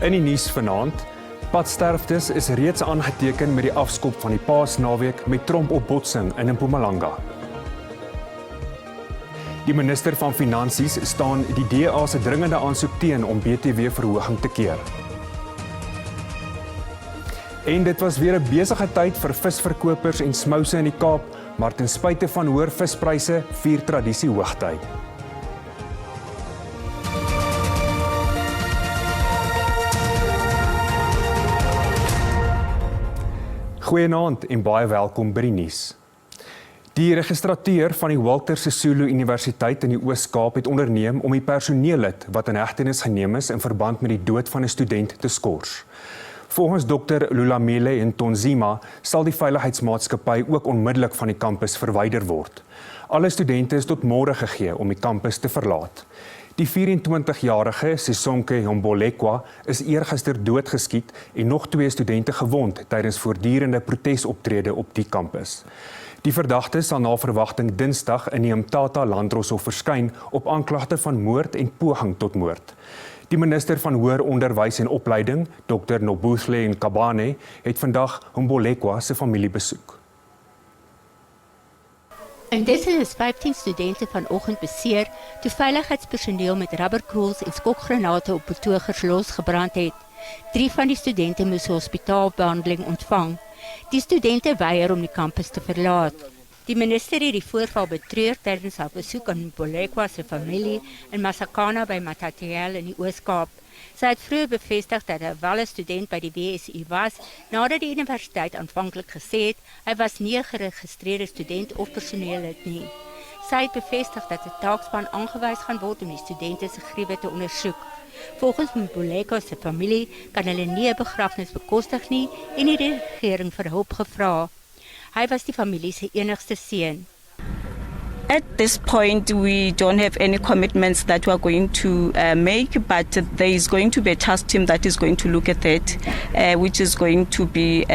In die nuus vanaand, padsterftes is reeds aangeteken met die afskop van die Paasnaweek met trompopbotsing in Mpumalanga. Die minister van Finansies staan die DA se dringende aansoek teen om BTW-verhoging te keer. En dit was weer 'n besige tyd vir visverkopers en smouse in die Kaap, maar ten spyte van hoër vispryse vier tradisie hoogtyd. Goeienaand en baie welkom by die nuus. Die registrateur van die Walter Sisulu Universiteit in die Oos-Kaap het onderneem om die personeellid wat in hegtenis geneem is in verband met die dood van 'n student te skors. Volgens Dr. Lulamile Ntonzima sal die veiligheidsmaatskappy ook onmiddellik van die kampus verwyder word. Alle studente is tot môre gegee om die kampus te verlaat. Die 24-jarige Sisonke Hombolekwa is eergister doodgeskiet en nog 2 studente gewond tydens voortdurende protesoptrede op die kampus. Die verdagte sal na verwagting Dinsdag in die Mthatha Landdroshof verskyn op aanklagte van moord en poging tot moord. Die minister van Hoër Onderwys en Opleiding, Dr. Nobuhle Nkabane, het vandag Hombolekwa se familie besoek. Intussen is 15 studente vanoggend beseer toe veiligheidspersoneel met rubberkoels en skokgranate op betogers losgebrand het. 3 van die studente moes hospitaalbehandeling ontvang. Die studente weier om die kampus te verlaat. Die minister het die voorval betreur tydens haar besoek aan Hombolekwa se familie in Masakana by Matatiele in die Oos-Kaap. Sy het vroeër bevestig dat hy wel 'n student by die WSU was, nadat die universiteit aanvanklik gesê het hy was nie 'n geregistreerde student of personeellid nie. Sy het bevestig dat 'n taakspan aangewys gaan word om die studente se griewe te ondersoek. Volgens Hombolekwa se familie kan hulle nie 'n begrafnis bekostig nie en het die regering vir hulp gevra. Hy was die familie se enigste seun. At this point, we don't have any commitments that we are going to make, but there is going to be a task team that is going to look at that, which is going to be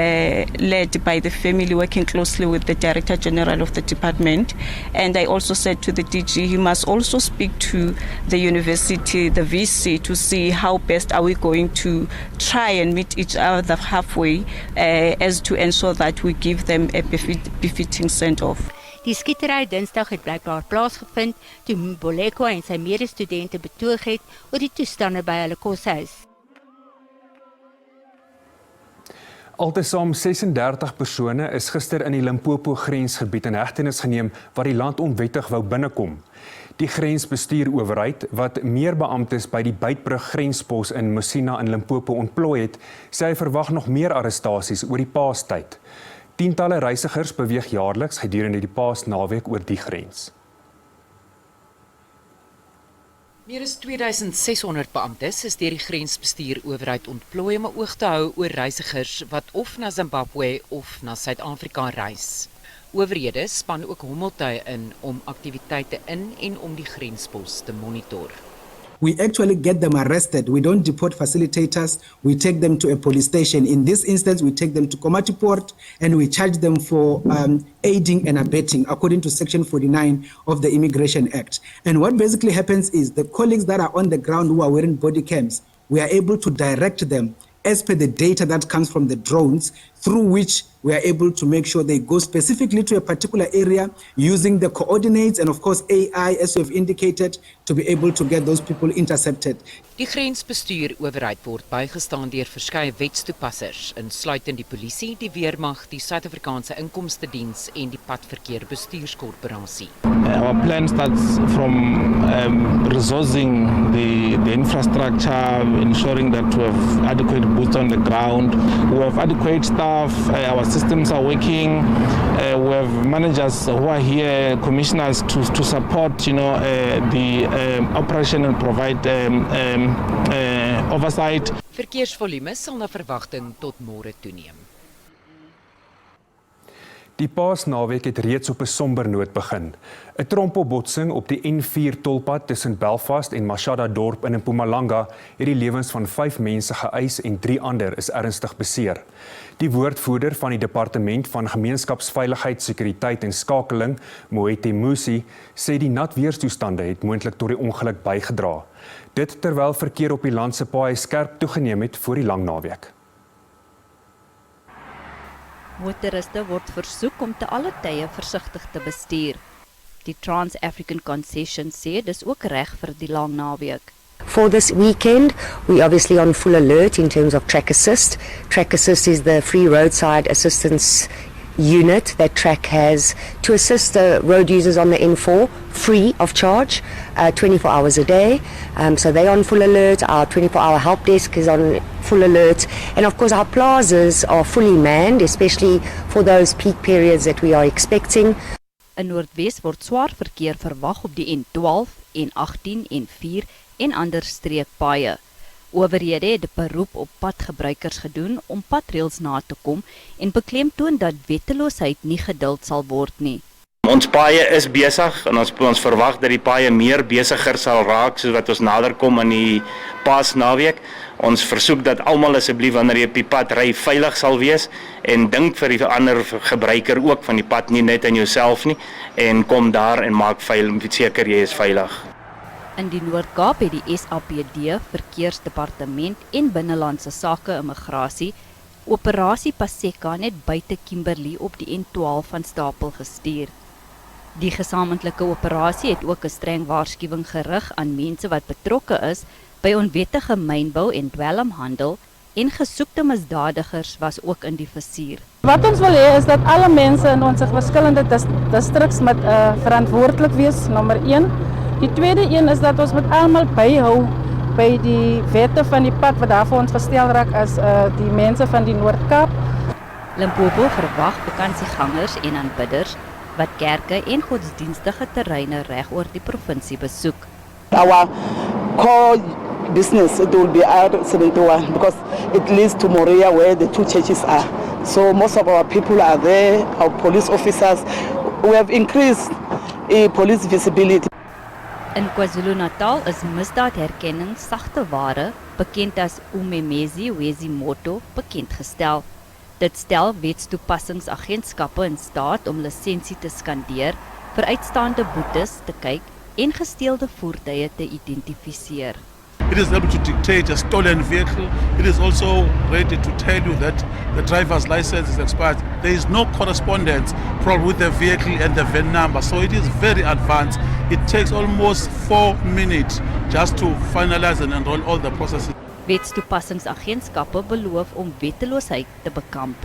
led by the family, working closely with the Director General of the department. And I also said to the DG, he must also speak to the university, the VC, to see how best are we going to try and meet each other halfway as to ensure that we give them a befitting send-off. Die skietery Dinsdag het blykbaar plaasgevind toe Hombolekwa en sy medestudente betoog het oor die toestande by hulle koshuis. Altesaam 36 persone is gister in die Limpopo grensgebied in hegtenis geneem wat die land onwettig wou binnekom. Die grensbestuurowerheid wat meer beamptes by die Beitbrug grenspos in Messina in Limpopo ontplooi het, sê hy verwag nog meer arrestasies oor die Paastyd. Tientalle reisigers beweeg jaarliks gedurende die Paasnaweek oor die grens. Meer as 2600 beamptes is deur die grensbestuurowerheid ontplooi om 'n oog te hou oor reisigers wat of na Zimbabwe of na Suid-Afrika reis. Owerhede span ook hommeltuie in om aktiwiteite in en om die grenspos te monitor. We actually get them arrested. We don't deport facilitators. We take them to a police station. In this instance, we take them to Komati Port and we charge them for aiding and abetting according to Section 49 of the Immigration Act. And what basically happens is the colleagues that are on the ground who are wearing body cams, we are able to direct them as per the data that comes from the drones, through which we are able to make sure they go specifically to a particular area using the coordinates and of course AI, as we have indicated, to be able to get those people intercepted. Die grensbestuurowerheid word bygestaan deur verskeie wetstoepassers, insluitend die polisie, die weermag, die Suid-Afrikaanse Inkomstediens en die Padverkeerbestuurskorporasie. Our plan starts from resourcing the infrastructure, ensuring that we have adequate boots on the ground, we have adequate staff, our systems are working, we have managers who are here, commissioners to support, the operation and provide oversight. Verkeersvolume sal na verwagting tot môre toeneem. Die Paasnaweek het reeds op 'n somber noot begin. 'n Trompopbotsing op die N4 tolpad tussen Belfast en Mashada dorp in Mpumalanga het die lewens van 5 mense geëis en 3 ander is ernstig beseer. Die woordvoerder van die Departement van Gemeenskapsveiligheid, Sekuriteit en Skakeling, Moeti Musi, sê die nat weerstoestande het moontlik tot die ongeluk bygedra. Dit terwyl verkeer op die land se paaie skerp toegeneem het voor die lang naweek. Motoriste word versoek om te alle tye versigtig te bestuur. Die Trans-African Concession sê dis ook reg vir die lang naweek. For this weekend, we're obviously on full alert in terms of Track Assist. Track Assist is the free roadside assistance unit that Track has to assist the road users on the N4 free of charge, 24 hours a day. So they're on full alert. Our 24-hour help desk is on full alert. And of course our plazas are fully manned, especially for those peak periods that we are expecting. In Noordwes word swaar verkeer verwag op die N12, N18, N4 en ander streekpaaie. Owerhede het 'n beroep op padgebruikers gedoen om padreëls na te kom en beklemtoon dat wetteloosheid nie geduld sal word nie. Ons paaie is besig en ons verwag dat die paaie meer besiger sal raak soos wat ons nader kom aan die Paasnaweek. Ons versoek dat almal asseblief wanneer jy op die pad ry veilig sal wees en dink vir die ander gebruiker ook van die pad, nie net aan jouself nie, en kom daar en maak seker jy is veilig. In die Noord-Kaap het die SAPD, Verkeersdepartement en Binnelandse Sake Immigrasie Operasie Paseka net buite Kimberley op die N12 van stapel gestuur. Die gesamentlike operasie het ook 'n streng waarskuwing gerig aan mense wat betrokke is by onwettige mynbou en dwelmhandel en gesoekte misdadigers was ook in die vizier. Wat ons wil hê is dat alle mense in ons verskillende districts met verantwoordelik wees, nommer 1. Die tweede een is dat ons met almal byhou by die wette van die pad wat daarvoor ons gestel raak as die mense van die Noord-Kaap. Limpopo verwag vakansiegangers en aanbidders wat kerke en godsdienstige terreine reg oor die provinsie besoek. Our core business it will be R71 because it leads to Moria where the two churches are. So most of our people are there, our police officers. We have increased police visibility. In KwaZulu-Natal is misdaadherkenning sagte ware, bekend as Umemezi Wezimoto, bekendgestel. Dit stel wetstoepassingsagentskappe in staat om lisensie te skandeer, vir uitstaande boetes te kyk en gesteelde voertuie te identifiseer. It is able to dictate a stolen vehicle. It is also ready to tell you that the driver's license is expired. There is no correspondence problem with the vehicle and the VIN number, so it is very advanced. It takes almost 4 minutes just to finalize and enroll all the processes. Wetstoepassingsagentskappe beloof om wetteloosheid te bekamp.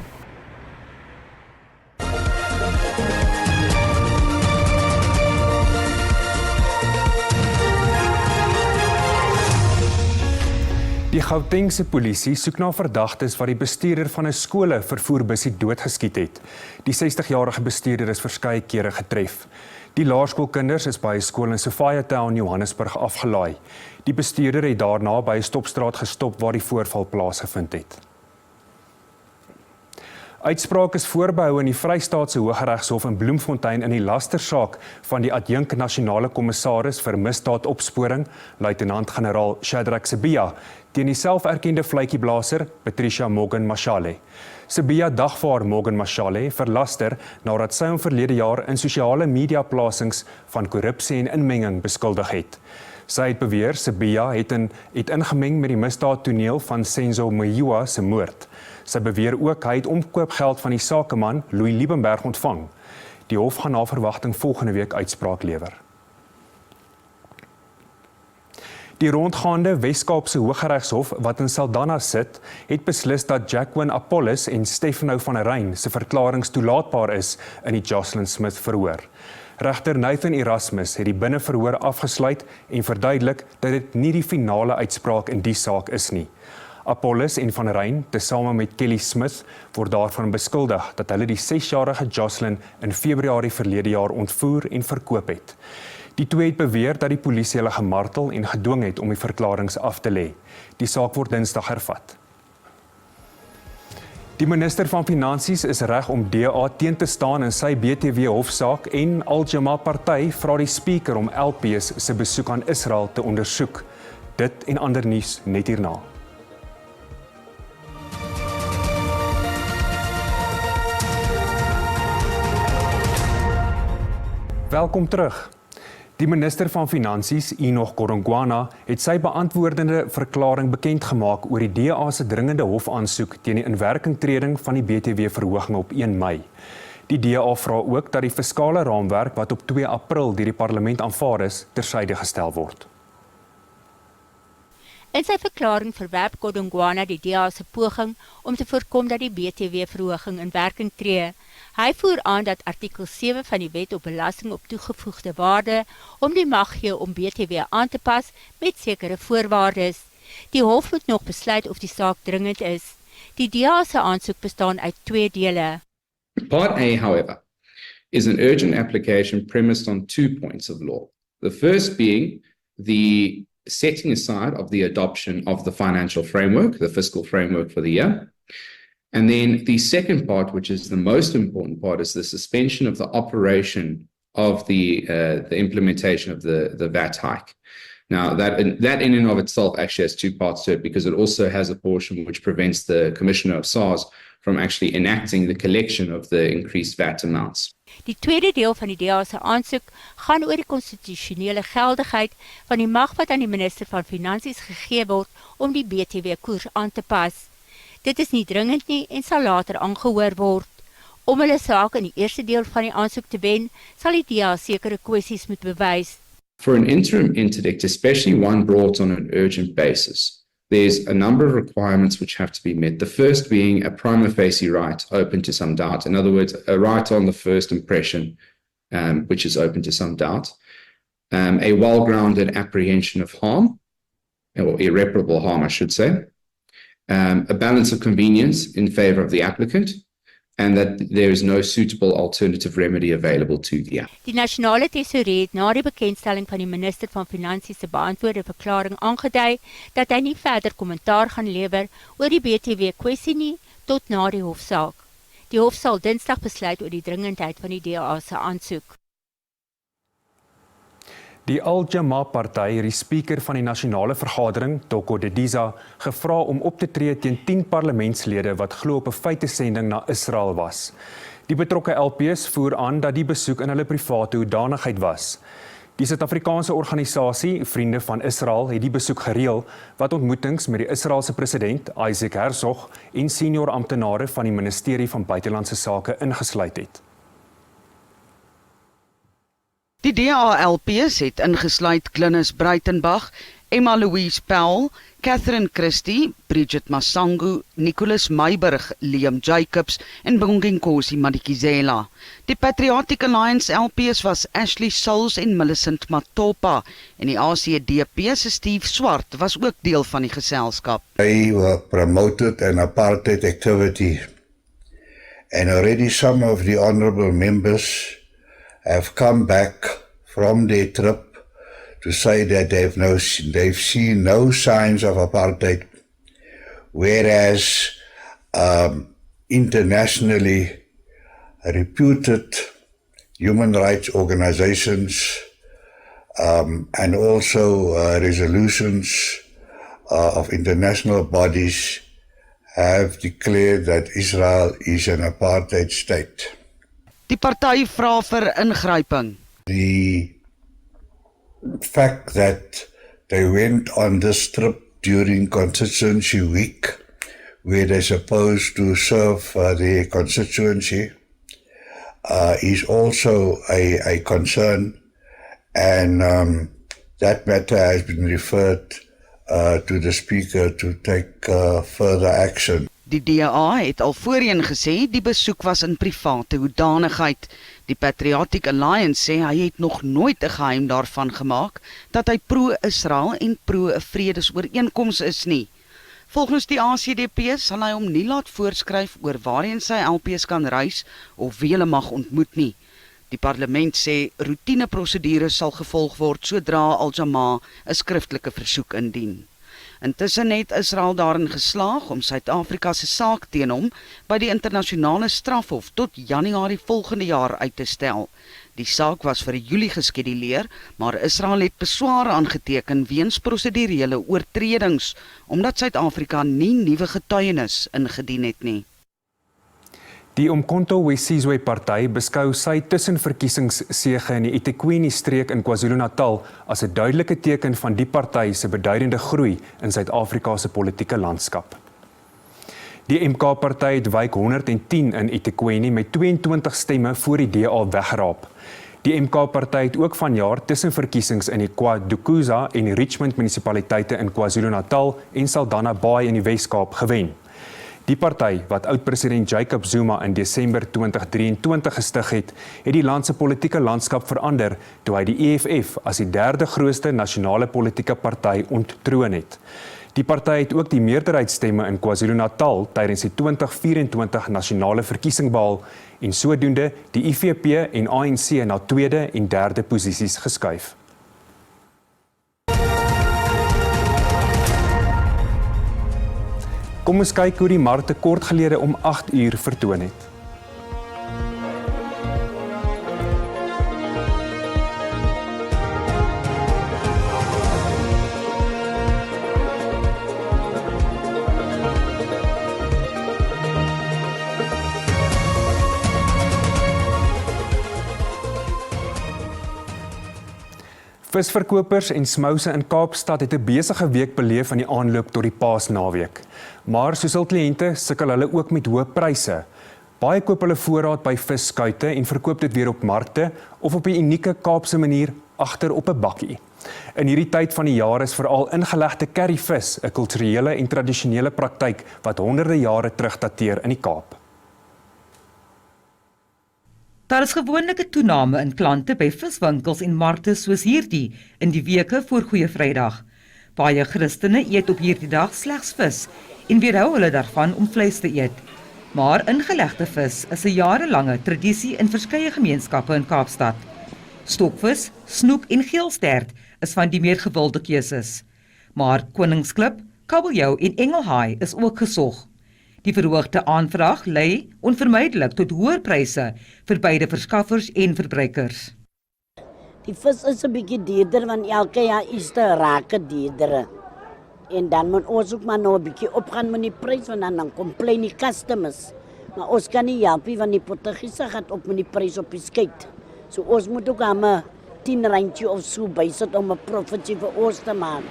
Die Gautengse polisie soek na verdagtes wat die bestuurder van 'n skole vervoerbusie doodgeskiet het. Die 60-jarige bestuurder is verskeie kere getref. Die laerskoolkinders is by 'n skool in Sophiatown, Johannesburg afgelaai. Die bestuurder het daarna by 'n stopstraat gestop waar die voorval plaasgevind het. Uitspraak is voorbehou in die Vrystaatse Hooggeregshof in Bloemfontein in die lastersaak van die adjunk nasionale kommissaris vir misdaadopsporing, luitenant-generaal Shadrack Sibiya, teen die selferkende vletjieblaser Patricia Morgan Mashale. Sibiya dagvaar Morgan Mashale vir laster nadat sy hom verlede jaar in sosiale media plasings van korrupsie en inmenging beskuldig het. Sy het beweer Sibiya het ingemeng met die misdaadtoneel van Senzo Mayiwa se moord. Sy beweer ook hy het omkoopgeld van die sakeman Louis Liebenberg ontvang. Die hof gaan na verwagting volgende week uitspraak lewer. Die rondgaande Wes-Kaapse Hooggeregshof wat in Saldanha sit, het beslis dat Jacqueline Apollos en Stefano van der Rein se verklaringe toelaatbaar is in die Jocelyn Smith verhoor. Regter Nathan Erasmus het die binneverhoor afgesluit en verduidelik dat dit nie die finale uitspraak in die saak is nie. Apollos en van der Rein, tesame met Kelly Smith, word daarvan beskuldig dat hulle die 6-jarige Jocelyn in Februarie verlede jaar ontvoer en verkoop het. Die twee het beweer dat die polisie hulle gemartel en gedwing het om die verklaringe af te lê. Die saak word Dinsdag hervat. Die minister van Finansies is reg om DA teen te staan in sy BTW-hofsaak en Al-Jama party vra die speaker om LPs se besoek aan Israel te ondersoek. Dit en ander nuus net hierna. Welkom terug. Die minister van Finansies, Enoch Godongwana, het sy beantwoordende verklaring bekend gemaak oor die DA se dringende hofaansoek teen die inwerkingtreding van die BTW-verhoging op 1 Mei. Die DA vra ook dat die fiskale raamwerk wat op 2 April deur die parlement aanvaar is, tersyde gestel word. In sy verklaring verwerp Godongwana die DA se poging om te voorkom dat die BTW-verhoging in werking tree. Hy voer aan dat artikel 7 van die wet op belasting op toegevoegde waarde om die mag gee om BTW aan te pas met sekere voorwaardes. Die hof moet nog besluit of die saak dringend is. Die DA se aansoek bestaan uit 2 dele. Part A, however, is an urgent application premised on 2 points of law. The first being the setting aside of the adoption of the financial framework, the fiscal framework for the year. And then the second part, which is the most important part, is the suspension of the operation of the implementation of the VAT hike. Now, that in and of itself actually has 2 parts to it, because it also has a portion which prevents the Commissioner of SARS from actually enacting the collection of the increased VAT amounts. Die tweede deel van die DA se aansoek gaan oor die konstitusionele geldigheid van die mag wat aan die minister van Finansies gegee word om die BTW-koers aan te pas. Dit is nie dringend nie en sal later aangehoor word. Om hulle saak in die eerste deel van die aansoek te wen, sal die DA sekere kwessies moet bewys. For an interim interdict, especially one brought on an urgent basis, there's a number of requirements which have to be met. The first being a prima facie right open to some doubt. In other words, a right on the first impression, which is open to some doubt. A well-grounded apprehension of harm, or irreparable harm, I should say. A balance of convenience in favor of the applicant, and that there is no suitable alternative remedy available to the applicant. Die nasionale tesourier het na die bekendstelling van die minister van Finansies se beantwoorde verklaring aangedui dat hy nie verder kommentaar gaan lewer oor die BTW kwessie nie tot na die hofsaak. Die hof sal Dinsdag besluit oor die dringendheid van die DA se aansoek. Die Al-Jamaah-party het die speaker van die nasionale vergadering, Toko Dediza, gevra om op te tree teen 10 parlementslede wat glo op 'n feitesending na Israel was. Die betrokke LPs voer aan dat die besoek in hulle private hoedanigheid was. Die Suid-Afrikaanse organisasie Vriende van Israel het die besoek gereël wat ontmoetings met die Israeliese president Isaac Herzog en senior amptenare van die ministerie van buitelandse sake ingesluit het. Die DA-LPs het ingesluit Glynis Breitenbach, Emma Louise Powell, Catherine Christie, Bridget Masangu, Nicholas Meiburg, Liam Jacobs en Bonginkosi Madikizela. Die Patriotic Alliance LPs was Ashley Souls en Millicent Matopa en die ACDP se Steve Swart was ook deel van die geselskap. They were promoted an apartheid activity and already some of the honourable members have come back from their trip to say that they've seen no signs of apartheid, whereas internationally reputed human rights organizations and also resolutions of international bodies have declared that Israel is an apartheid state. Die party vra vir ingryping. The fact that they went on this trip during constituency week, where they're supposed to serve their constituency, is also a concern, and that matter has been referred to the Speaker to take further action. Die DA het al voorheen gesê die besoek was in private hoedanigheid. Die Patriotic Alliance sê hy het nog nooit 'n geheim daarvan gemaak dat hy pro-Israel en pro-vredesooreenkoms is nie. Volgens die ACDP sal hy hom nie laat voorskryf oor waarheen sy LPs kan reis of wie hulle mag ontmoet nie. Die parlement sê roetineprosedures sal gevolg word sodra Al-Jamaah 'n skriftelike versoek indien. Intussen het Israel daarin geslaag om Suid-Afrika se saak teen hom by die internasionale strafhof tot Januarie volgende jaar uit te stel. Die saak was vir Julie geskeduleer, maar Israel het besware aangeteken weens prosedurele oortredings, omdat Suid-Afrika nie nuwe getuienis ingedien het nie. Die Umkhonto weSizwe party beskou sy tussenverkiesingssege in die eThekwini-streek in KwaZulu-Natal as 'n duidelike teken van die party se beduidende groei in Suid-Afrika se politieke landskap. Die MK-party het wijk 110 in eThekwini met 22 stemme voor die DA weggeraap. Die MK-party het ook vanjaar tussenverkiesings in die KwaDukuza en Richmond munisipaliteite in KwaZulu-Natal en Saldanha Bay in die Wes-Kaap gewen. Die party, wat oud-president Jacob Zuma in Desember 2023 gestig het die land se politieke landskap verander toe hy die EFF as die derde grootste nasionale politieke party onttroon het. Die party het ook die meerderheidsstemme in KwaZulu-Natal tydens die 2024 nasionale verkiesing behaal en sodoende die IFP en ANC na tweede en derde posisies geskuif. Kom ons kyk hoe die markte kort gelede om 8 uur vertoon het. Visverkopers en smouse in Kaapstad het 'n besige week beleef aan die aanloop tot die Paasnaweek. Maar soos hul kliënte sukkel hulle ook met hoë pryse. Baie koop hulle voorraad by visskuite en verkoop dit weer op markte of op 'n unieke Kaapse manier agter op 'n bakkie. In hierdie tyd van die jaar is veral ingelegde curryvis 'n kulturele en tradisionele praktyk wat honderde jare terug dateer in die Kaap. Daar is gewoonlik 'n toename in klante by viswinkels en markte soos hierdie in die weke voor Goeie Vrydag. Baie Christene eet op hierdie dag slegs vis en weerhou hulle daarvan om vleis te eet. Maar ingelegde vis is 'n jarelange tradisie in verskeie gemeenskappe in Kaapstad. Stokvis, snoek en geelstert is van die meer gewilde keuses. Maar koningsklip, kabeljou en engelhaai is ook gesog. Die verhoogde aanvraag lei onvermydelik tot hoër pryse vir beide verskaffers en verbruikers. Die vis is 'n bietjie duurder want elke jaar is dit raak duurder. En dan moet ons ook maar nou 'n bietjie opgaan met die prys want dan complain die customers. Maar ons kan nie help want die Portugese gaan op met die prys op die skeit. So ons moet ook aan 10 randjie of so bysit om 'n profitie vir ons te maak.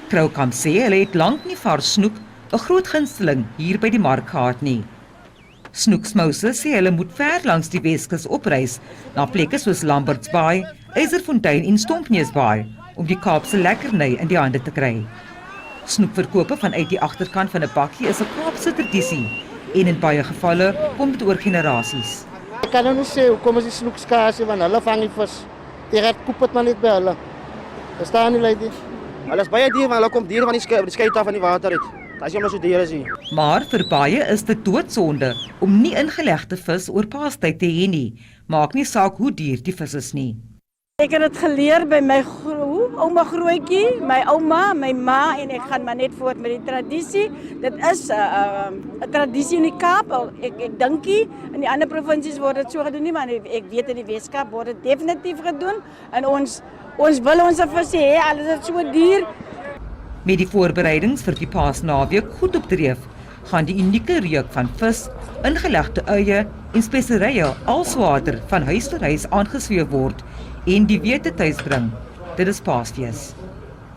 Kroukamp sê hulle het lank nie vars snoek 'n groot gunsteling hier by die mark gehad nie. Snoeksmouse sê hulle moet ver langs die Weskus opreis na plekke soos Lamberts Bay, Eiserfontein en Stompneusbaai om die Kaapse lekkerny in die hande te kry. Snoekverkope vanuit die agterkant van 'n bakkie is 'n Kaapse tradisie en in baie gevalle kom dit oor generasies. Ek kan nou nie sê hoekom is die snoek skaars want hulle vang die vis. Die red koop dit maar net by hulle. Verstaan nie lady? Hulle is baie duur want hulle kom diere van die skei af van die water uit. As jy maar so duur is hier. Maar vir baie is dit doodsonde om nie ingelegde vis oor Paastyd te hê nie. Maak nie saak hoe duur die vis is nie. Ek het dit geleer by my ouma grootjie, my ouma, my ma en ek gaan maar net voort met die tradisie. Dit is 'n tradisie in die Kaap. Ek dink in die ander provinsies word dit so gedoen nie, maar ek weet in die Weskaap word dit definitief gedoen en ons wil ons vis hê, al is dit so duur. Met die voorbereidings vir die Paasnaweek goed opdreef, gaan die unieke reuk van vis, ingelegde uie en speserye al swaarder van huis tot huis aangesweef word en die wete tuis bring. Dit is Paasfees.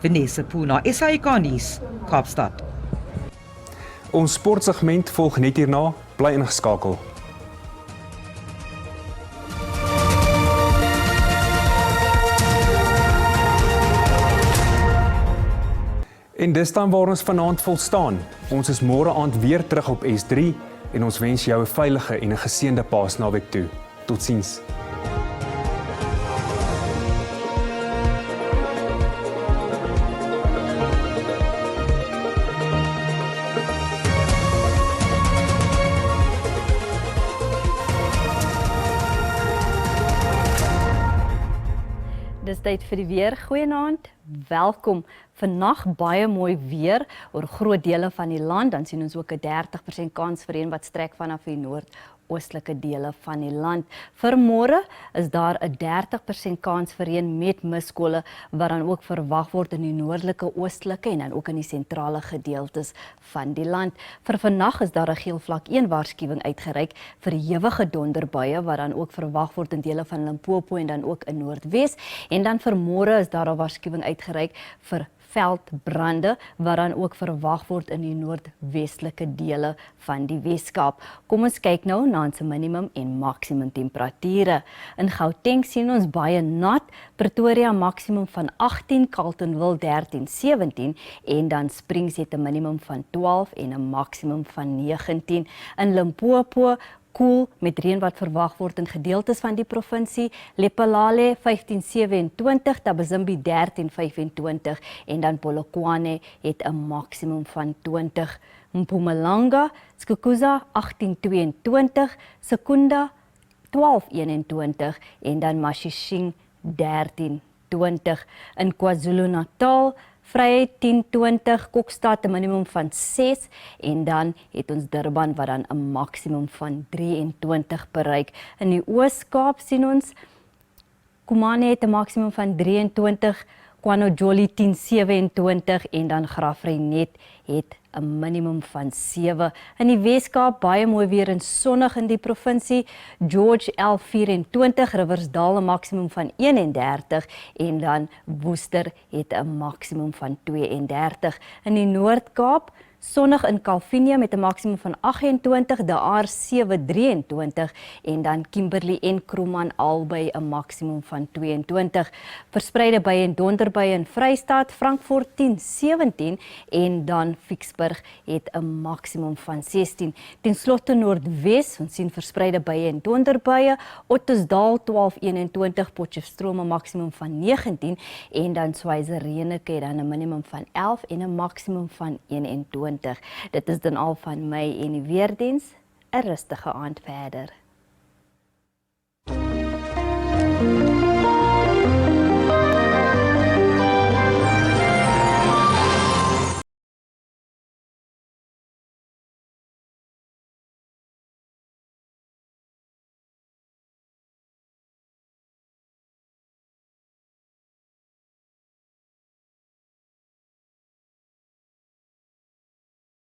Vanessa Puna, SAK nuus, Kaapstad. Ons sportsegment volg net hierna, bly ingeskakel. En dis dan waar ons vanaand volstaan. Ons is môre aand weer terug op S3 en ons wens jou 'n veilige en 'n geseënde Paasnaweek toe. Totsiens. Dis tyd vir die weer. Goeienaand. Welkom. Vannag baie mooi weer oor groot dele van die land. Dan sien ons ook 'n 30% kans vir reën wat strek vanaf die noord oostelike dele van die land. Vir môre is daar 'n 30% kans vir reën met miskole wat dan ook verwag word in die noordelike, oostelike en dan ook in die sentrale gedeeltes van die land. Vir vannag is daar 'n geel vlak 1 waarskuwing uitgereik vir ewige donderbuie wat dan ook verwag word in dele van Limpopo en dan ook in Noordwes. En dan vir môre is daar 'n waarskuwing uitgereik vir veldbrande wat dan ook verwag word in die noordwestelike dele van die Weskaap. Kom ons kyk nou na ons minimum en maksimum temperature. In Gauteng sien ons baie nat, Pretoria maksimum van 18, Carletonville 13, 17 en dan Springs het 'n minimum van 12 en 'n maksimum van 19. In Limpopo koel met reën wat verwag word in gedeeltes van die provinsie, Lephalale 15-27, Thabazimbi 13-25 en dan Polokwane het 'n maksimum van 20. Mpumalanga, Skukuza 18-22, Secunda 12-21 en dan Mashishing 13-20. In KwaZulu-Natal Vryheid 10-20, Kokstad 'n minimum van 6 en dan het ons Durban wat dan 'n maksimum van 23 bereik. In die Oos-Kaap sien ons Kumane het 'n maksimum van 23, KwaNodjoli 10-27 en dan Graaff-Reinet het 'n minimum van 7. In die Weskaap baie mooi weer en sonnig in die provinsie. George 11-24, Riversdal 'n maksimum van 31 en dan Woester het 'n maksimum van 32. In die Noord-Kaap sonnig in Calvinia met 'n maksimum van 28, De Aar 7-23 en dan Kimberley en Kroman albei 'n maksimum van 22. Verspreide buie en donderbuie in Vrystaat, Frankfurt 10-17 en dan Ficksburg het 'n maksimum van 16. Ten slotte Noordwes, ons sien verspreide buie en donderbuie, Ottosdal 12-21, Potchefstroom 'n maksimum van 19 en dan Schweizer-Reneke het dan 'n minimum van 11 en 'n maksimum van 21. Dit is dan al van my en die weerdiens. 'n Rustige aand verder.